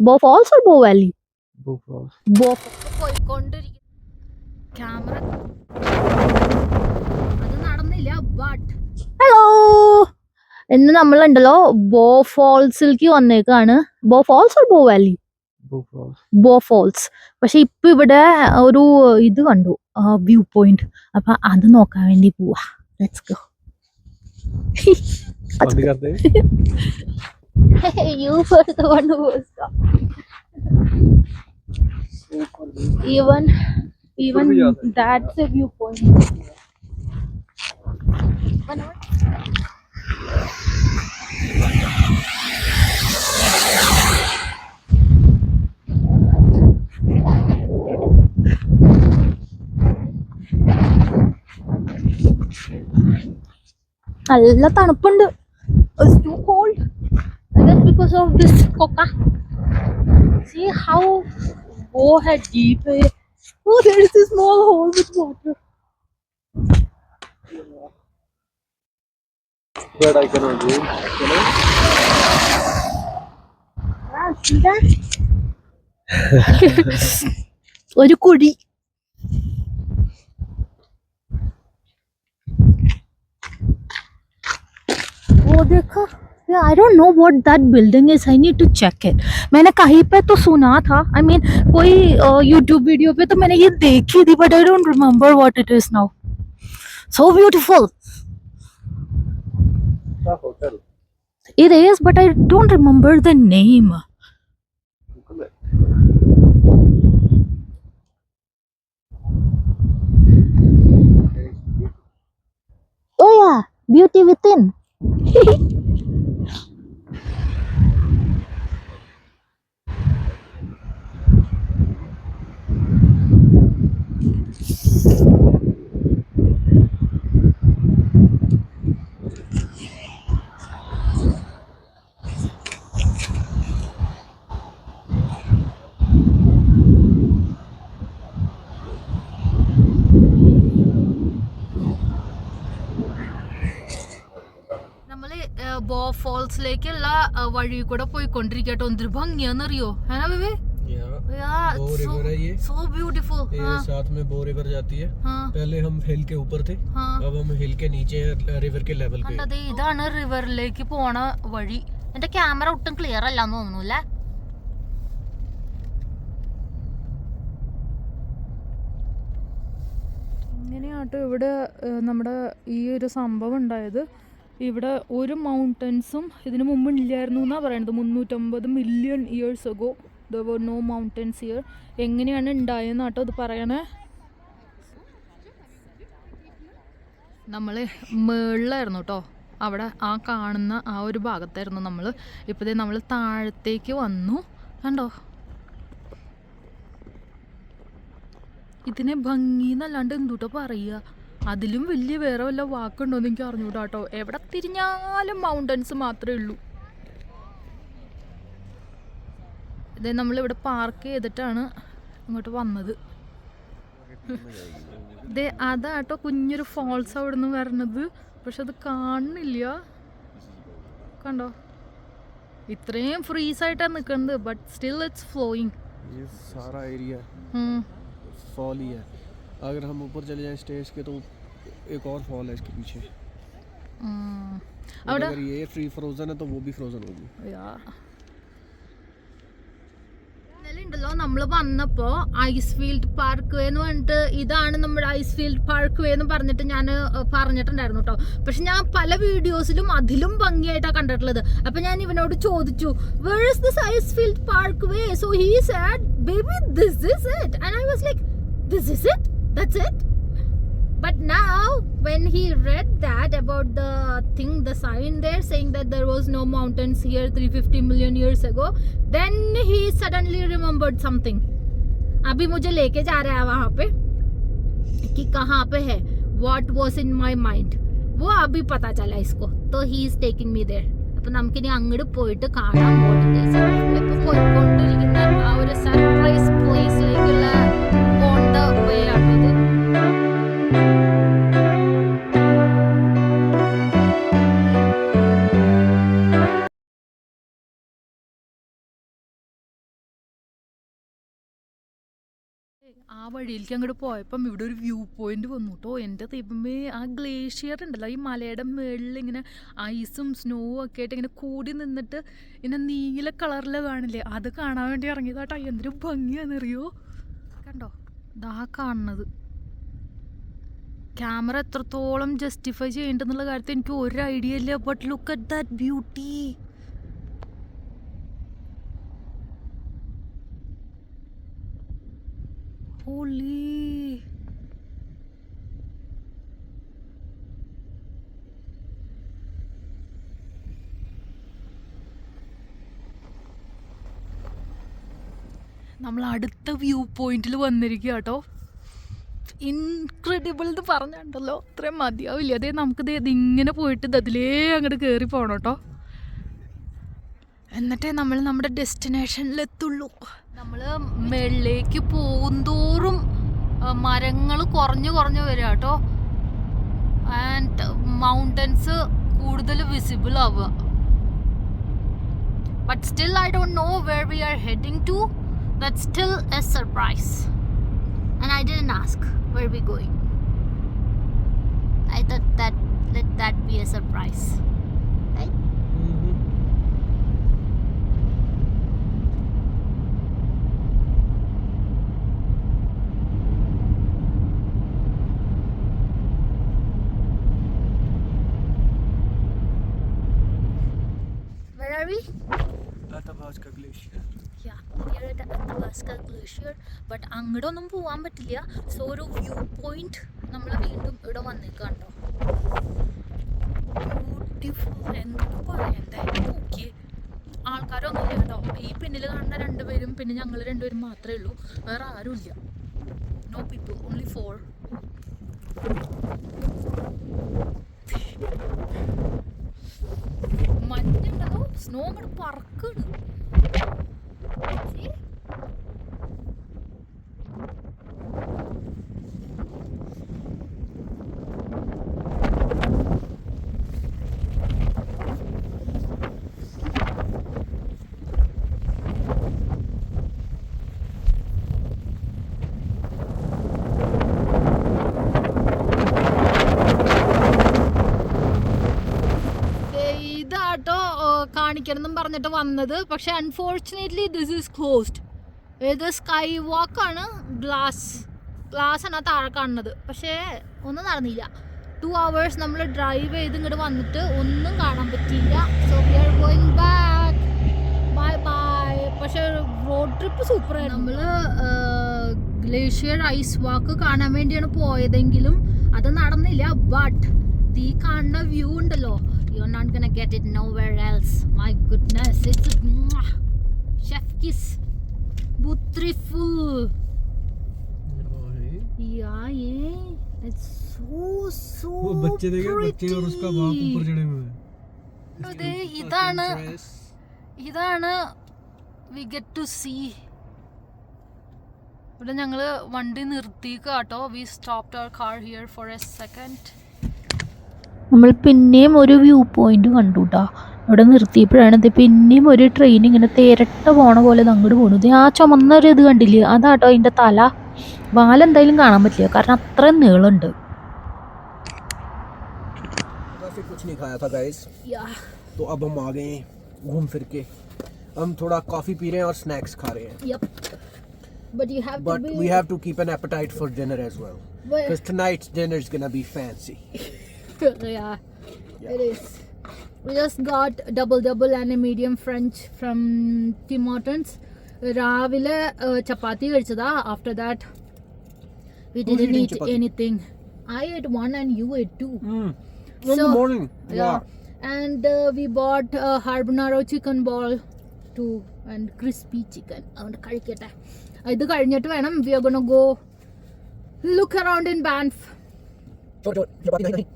ബോ false or ബോ Valley? ബോ പോയിക്കൊണ്ടിരിക്കും ക്യാമറ അത് നടന്നില്ല. ബട്ട് ഹലോ, ഇന്ന് നമ്മളുണ്ടല്ലോ ബോ ഫോൾസിലേക്ക് വന്നേക്കാണ്. ബോ ഫോൾസ് ഓർ ബോ വാലി? ബോ ഫോൾസ്. പക്ഷെ ഇപ്പൊ ഇവിടെ ഒരു ഇത് കണ്ടു, വ്യൂ പോയിന്റ്. അപ്പൊ അത് നോക്കാൻ വേണ്ടി പോവാ. Let's go. You were the one who was talking. Even that's a viewpoint. നല്ല തണുപ്പുണ്ട്. It's too cold. I guess because of this coca. See how head deep. Oh, there is a small hole with water. But I cannot do it. See that? ഒരു കുഴി. वो देखो, I don't know what that building is. I need to check it. मैंने कहीं पे तो सुना था. I mean, कोई YouTube वीडियो पे तो मैंने ये देखी थी, but I don't remember what it is now. So beautiful. Hotel. It is, but I don't remember the name. Oh yeah, Beauty Within. നമ്മള് ബോ ഫോൾസിലേക്കുള്ള വഴി കൂടെ പോയിക്കൊണ്ടിരിക്കട്ടോ. എന്തൊരു ഭംഗിയാന്നറിയോ? है ना बेबी? यार बो रिवर है ये। so beautiful. ये साथ में बो रिवर जाती है। पहले हम हिल के ऊपर थे, अब हम हिल के नीचे रिवर के लेवल पे। അതെ, ഇതാണ് റിവറിലേക്ക് പോണ വഴി. എന്റെ ക്യാമറ ഒട്ടും ക്ലിയർ അല്ലാന്ന് തോന്നുന്നു അല്ലേ? ഇങ്ങനെയാട്ടോ ഇവിടെ നമ്മുടെ ഈ ഒരു സംഭവം ഉണ്ടായത്. ഇവിടെ ഒരു മൗണ്ടൻസും ഇതിനു മുമ്പ് ഇല്ലായിരുന്നു എന്നാണ് പറയുന്നത്. 350 million years ago there were no mountains here. എങ്ങനെയാണ് ഉണ്ടായെന്നാട്ടോ ഇത് പറയണേ. നമ്മൾ മേളിലായിരുന്നു കേട്ടോ, അവിടെ ആ കാണുന്ന ആ ഒരു ഭാഗത്തായിരുന്നു നമ്മൾ. ഇപ്പോഴേ നമ്മൾ താഴത്തേക്ക് വന്നു. കണ്ടോ, ഇതിനെ ഭംഗി എന്നല്ലാണ്ട് എന്തുട്ടോ പറയുക. അതിലും വലിയ വേറെ വല്ല വാക്കുണ്ടോ എന്ന് എനിക്ക് അറിഞ്ഞൂടാ കേട്ടോ. എവിടെ തിരിഞ്ഞാലും മൗണ്ടൻസ് മാത്രമേ ഉള്ളൂ. ഇതേ നമ്മളിവിടെ പാർക്ക് ചെയ്തിട്ടാണ് ഇങ്ങോട്ട് വന്നത്. ഇതേ അതാട്ടോ കുഞ്ഞൊരു ഫോൾസ് അവിടെ നിന്ന് വരണത്. പക്ഷെ അത് കാണുന്നില്ല. കണ്ടോ, ഇത്രയും ഫ്രീസ് ആയിട്ടാണ് നിൽക്കുന്നത്. But still it's flowing. सारा एरिया फॉल ही है. अगर हम ऊपर चले जाएं स्टेज के तो एक और फॉल है इसके पीछे. अगर ये फ्री फ्रोजन है तो वो भी फ्रोजन होगी. ണ്ടല്ലോ നമ്മൾ വന്നപ്പോ ഐസ് ഫീൽഡ് പാർക്ക് വേ എന്ന് പറഞ്ഞിട്ട്, ഇതാണ് നമ്മുടെ ഐസ് ഫീൽഡ് പാർക്ക് വേ എന്ന് പറഞ്ഞിട്ട് ഞാൻ പറഞ്ഞിട്ടുണ്ടായിരുന്നു കേട്ടോ. പക്ഷെ ഞാൻ പല വീഡിയോസിലും അതിലും ഭംഗിയായിട്ടാണ് കണ്ടിട്ടുള്ളത്. അപ്പൊ ഞാൻ ഇവനോട് ചോദിച്ചു, where is this ice field parkway? So he said, baby, this is it. And I was like, this is it? That's it? But now when he read that about the thing, the sign there saying that there was no mountains here 350 million years ago, then he suddenly remembered something. अभी मुझे लेके जा रहा है वहाँ पे कि कहाँ पे है, what was in my mind, वो अभी पता चला इसको. तो he is taking me there. അപ്പോൾ നമുക്കിനി അങ്ങോട്ട് പോയിട്ട് കാണാൻ പോയിക്കൊണ്ടിരിക്കുന്ന ആ ഒരു സർപ്രൈസ് പ്ലേസിലേക്കുള്ള ഓൺ ദ വേ ആണത്. ആ വഴിയിലേക്ക് അങ്ങോട്ട് പോയപ്പം ഇവിടെ ഒരു വ്യൂ പോയിന്റ് വന്നു കേട്ടോ. എൻ്റെ ദൈവമേ, ആ ഗ്ലേഷ്യർ ഉണ്ടല്ലോ, ഈ മലയുടെ മുകളിൽ ഇങ്ങനെ ഐസും സ്നോവും ഒക്കെ ആയിട്ട് ഇങ്ങനെ കൂടി നിന്നിട്ട് ഇങ്ങനെ നീല കളറിൽ കാണില്ലേ, അത് കാണാൻ വേണ്ടി ഇറങ്ങിയതാട്ടോ. എന്തൊരു ഭംഗിയാണെന്നറിയോ. കണ്ടോ, ഇതാ കാണുന്നത്. ക്യാമറ എത്രത്തോളം ജസ്റ്റിഫൈ ചെയ്യേണ്ടെന്നുള്ള കാര്യത്തിൽ എനിക്ക് ഒരു ഐഡിയ ഇല്ല. But look at that beauty. Holy. നമ്മൾ അടുത്ത വ്യൂ പോയിന്റിൽ വന്നിരിക്കുക കേട്ടോ. ഇൻക്രെഡിബിൾ എന്ന് പറഞ്ഞുണ്ടല്ലോ, അത്രയും മതിയാവില്ല. അതേ നമുക്കിത് ഇതിങ്ങനെ പോയിട്ട് അതിലേ അങ്ങോട്ട് കയറി പോകണം കേട്ടോ. എന്നിട്ടേ നമ്മൾ നമ്മുടെ ഡെസ്റ്റിനേഷനിലെത്തുള്ളൂ. നമ്മൾ മുകളിലേക്ക് പോകുന്തോറും മരങ്ങൾ കുറഞ്ഞു വരിക കേട്ടോ. ആൻഡ് മൗണ്ടൻസ് കൂടുതൽ വിസിബിൾ ആവുക. But still I don't know where we are heading to. That's still a surprise. And I didn't ask where we going. I thought that let that be a surprise, right? Where are we? Athabasca Glacier. Yeah, we are at Athabasca Glacier. But അങ്ങോട്ടൊന്നും പോകാൻ പറ്റില്ല. So ഒരു view point നമ്മൾ വീണ്ടും ഇവിടെ വന്നേക്കാണ്ടോ. Beautiful. എന്തൊക്കെ പറയാം. എന്തായാലും നോക്കിയേ, ആൾക്കാരൊന്നും ഇല്ല കേട്ടോ. ഈ പിന്നിൽ കാണുന്ന രണ്ടുപേരും പിന്നെ ഞങ്ങൾ രണ്ടുപേരും മാത്രമേ ഉള്ളൂ. വേറെ ആരും ഇല്ല. No people, only 4. മഞ്ഞുണ്ടല്ലോ, സ്നോ അങ്ങോട്ട് പറക്കാണ്. കാണിക്കണം പറഞ്ഞിട്ട് വന്നത്. പക്ഷെ അൺഫോർച്ചുനേറ്റ്ലി ദിസ് ഈസ് ക്ലോസ്ഡ്. ഏത് സ്കൈ വാക്കാണ്, ഗ്ലാസ് ആണ് താഴെ കാണുന്നത്. പക്ഷേ ഒന്നും നടന്നില്ല. 2 hours നമ്മൾ ഡ്രൈവ് ചെയ്ത് ഇങ്ങോട്ട് വന്നിട്ട് ഒന്നും കാണാൻ പറ്റിയില്ല. So we are going back. Bye bye. പക്ഷെ റോഡ് ട്രിപ്പ് സൂപ്പറായിരുന്നു. നമ്മൾ ഗ്ലേഷ്യർ ഐസ് വാക്ക് കാണാൻ വേണ്ടിയാണ് പോയതെങ്കിലും അത് നടന്നില്ല. ബട്ട് ഈ കാണുന്ന വ്യൂ ഉണ്ടല്ലോ, you're not gonna get it nowhere else. My goodness, it's a chef kiss. Beautiful. Yeah, it's so वो बच्चे देखे, बच्चे और उसका बाप ऊपर चढ़े हुए हैं. അതെ, ഇതാണ് we get to see. ഇവിടെ ഞങ്ങൾ വണ്ടി നിർത്തിക്കാട്ടോ. We stopped our car here for a second. നമ്മൾ പിന്നെയും ഒരു വ്യൂ പോയിന്റ് കണ്ടു കേട്ടോ. അവിടെ നിർത്തിയപ്പോഴാണ് ഇത് പിന്നെയും ഒരു ട്രെയിൻ ഇങ്ങനെ തേരട്ട പോണ പോലെ അങ്ങോട്ട് പോകുന്നത്. ആ ചുമന്നൊരു ഇത് കണ്ടില്ലേ, അതാട്ടോ അതിൻ്റെ തല. വാലെന്തായാലും കാണാൻ പറ്റില്ല, കാരണം അത്രയും നീളമുണ്ട്. कुछ नहीं खाया था गाइस, तो अब हम आ गए घूम फिर के. हम थोड़ा कॉफी पी रहे हैं और स्नैक्स खा रहे हैं. Yep. But we have to keep an appetite for dinner as well, because tonight's dinner is gonna be fancy. Yeah, it is. We just got double and a medium French from Tim Hortons. രാവിലെ ചപ്പാത്തി കഴിച്ചതാ. After that we didn't eat anything. I ate one and you ate two. In the morning. Yeah. And we bought carbonara chicken ball too and crispy chicken. അതുകൊണ്ട് കഴിക്കട്ടെ. ഇത് കഴിഞ്ഞിട്ട് വേണം we are gonna go look around in Banff. चपाती नहीं.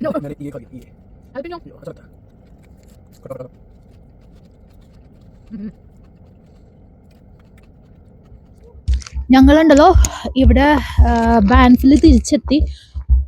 No. मैंने ये खा लिया, ये. Jalapeno. अच्छा था. कटा. ഞങ്ങളുണ്ടല്ലോ ഇവിടെ ബാൻഫിൽ തിരിച്ചെത്തി.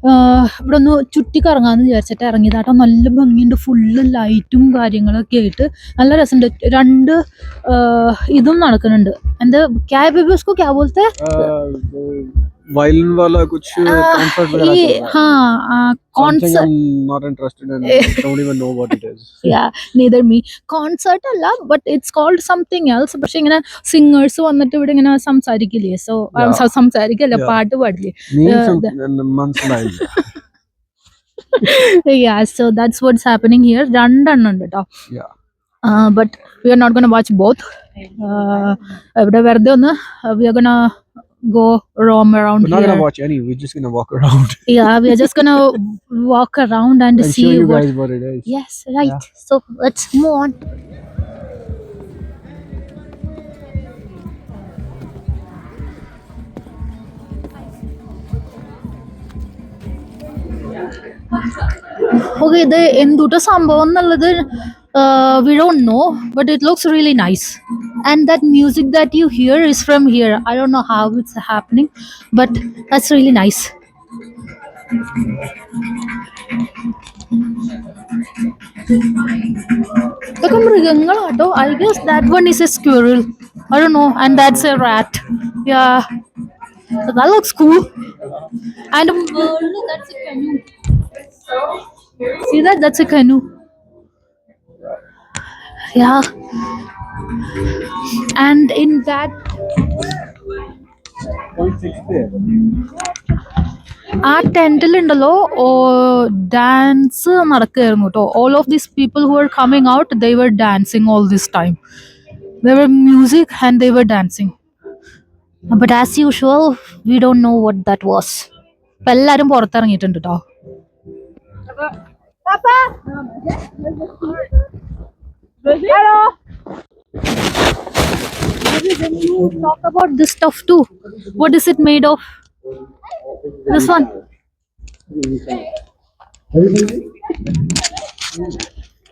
ഇവിടെ ഒന്ന് ചുറ്റിക്കറങ്ങാന്ന് വിചാരിച്ചിട്ട് ഇറങ്ങിയതാട്ടോ. നല്ല ഭംഗിയുണ്ട്, ഫുള്ള് ലൈറ്റും കാര്യങ്ങളൊക്കെ ആയിട്ട് നല്ല രസമുണ്ട്. രണ്ട് ഇതും നടക്കുന്നുണ്ട്. എന്താ ക്യാ ബേബി ഉസ്കോ ക്യാ ബോൾത്തെ? वायलिन वाला कुछ कॉन्सर्ट वगैरह चल रहा है. हाँ Something concert. I'm not interested in. Don't even know what it is. Yeah, neither me. Concert അല്ല, but it's called something else. പക്ഷെ ഇങ്ങനെ സിംഗേഴ്സ് വന്നിട്ട് ഇവിടെ ഇങ്ങനെ സംസാരിക്കില്ലേ? So സംസാരിക്കല്ല, Yeah. പാട്ട് പാടില്ലേ? മനസ്സിലായില്ല. Yeah, so that's what's happening here. രണ്ടെണ്ണം ഉണ്ട് കേട്ടോ. Yeah. But we are not gonna watch both. ഇവിടെ വെറുതെ ഒന്ന് we are gonna go roam around We're not here. gonna watch any. We're just gonna walk around Yeah, we are just gonna walk around and and see show you what. guys what it is. Yes, right. So let's move on. Okay, ഇത് എന്തുട്ട സംഭവം എന്നുള്ളത് we don't know, but it looks really nice. And that music that you hear is from here. I don't know how it's happening, but that's really nice. ഇതൊക്കെ മൃഗങ്ങളാട്ടോ. I guess that one is a squirrel. I don't know. And that's a rat. Yeah. That looks cool. And look, that's a canoe. See that? That's a canoe. Yeah. And in that, ആ ടെന്റിലുണ്ടല്ലോ dance നടക്കുകയായിരുന്നു കേട്ടോ. All of these people who are coming out, they were dancing all this time. They were music and they were dancing. But as usual we don't know what that was. ഇപ്പം എല്ലാവരും പുറത്തിറങ്ങിയിട്ടുണ്ട് കേട്ടോ. Hello. When you talk about this stuff too, what is it made of? This one.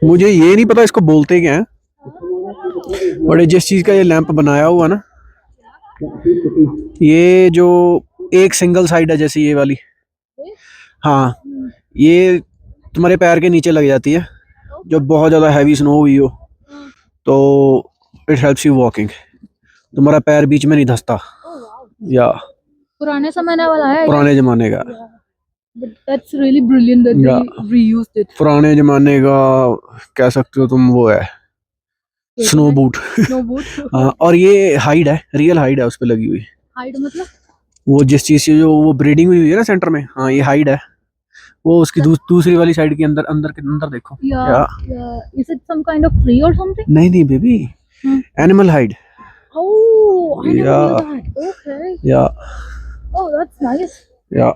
मुझे ये नहीं पता इसको बोलते क्या है, बट जिस चीज का ये लैंप बनाया हुआ ना, ये जो एक सिंगल साइड है जैसे ये वाली, हाँ, ये तुम्हारे पैर के नीचे लग जाती है जब बहुत ज़्यादा हैवी स्नो हुई हो, तो इट हेल्प्स यू वॉकिंग. तुम्हारा पैर बीच में नहीं धंसता. या पुराने जमाने वाला है. पुराने जमाने का. But that's really brilliant that Yeah. they reused it. पुराने जमाने का कह सकते हो तुम, वो है स्नो बूट. No boot. हाँ, और ये हाइड है, रियल हाइड है उस पर लगी हुई. Hide मतलब? वो जिस चीज से जो वो ब्रीडिंग हुई है ना सेंटर में, हाँ ये हाइड है. वो उसकी दूसरी वाली साइड के अंदर अंदर के अंदर देखो. Yeah. Is it some kind of tree or something? नहीं नहीं baby, animal hide. Oh, I never Yeah. knew that. Okay. या Oh, that's nice. या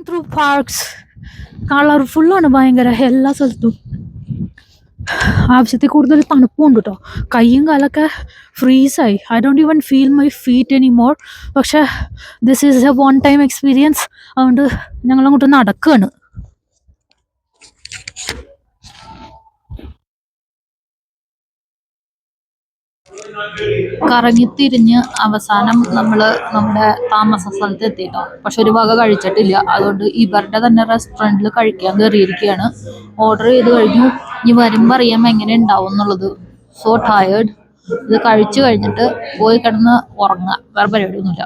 Through parks, കളർഫുൾ ആണ് ഭയങ്കര എല്ലാ സ്ഥലത്തും. ആവശ്യത്തിൽ കൂടുതൽ തണുപ്പുണ്ട് കേട്ടോ. കയ്യും കാലൊക്കെ ഫ്രീസായി. I don't even feel my feet anymore. പക്ഷെ this is a one time experience. അതുകൊണ്ട് ഞങ്ങളങ്ങോട്ട് നടക്കുകയാണ്. കറങ്ങിത്തിരിഞ്ഞ് അവസാനം നമ്മൾ നമ്മുടെ താമസ സ്ഥലത്ത് എത്തിയിട്ടോ. പക്ഷെ ഒരു വക കഴിച്ചിട്ടില്ല. അതുകൊണ്ട് ഇവരുടെ തന്നെ റെസ്റ്റോറൻറ്റിൽ കഴിക്കാൻ കയറിയിരിക്കുകയാണ്. ഓർഡർ ചെയ്ത് കഴിഞ്ഞു. ഇനി വരുമ്പോൾ അറിയാം എങ്ങനെ ഉണ്ടാവും എന്നുള്ളത്. So tired. ഇത് കഴിച്ചു കഴിഞ്ഞിട്ട് പോയി കിടന്ന് ഉറങ്ങുക. വേറെ പരിപാടിയൊന്നുമില്ല.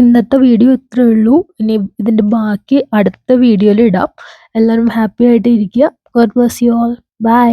ഇന്നത്തെ വീഡിയോ ഇത്രയേ ഉള്ളൂ. ഇനി ഇതിൻ്റെ ബാക്കി അടുത്ത വീഡിയോയിൽ ഇടാം. എല്ലാവരും ഹാപ്പി ആയിട്ട് ഇരിക്കുക. God bless you all. By.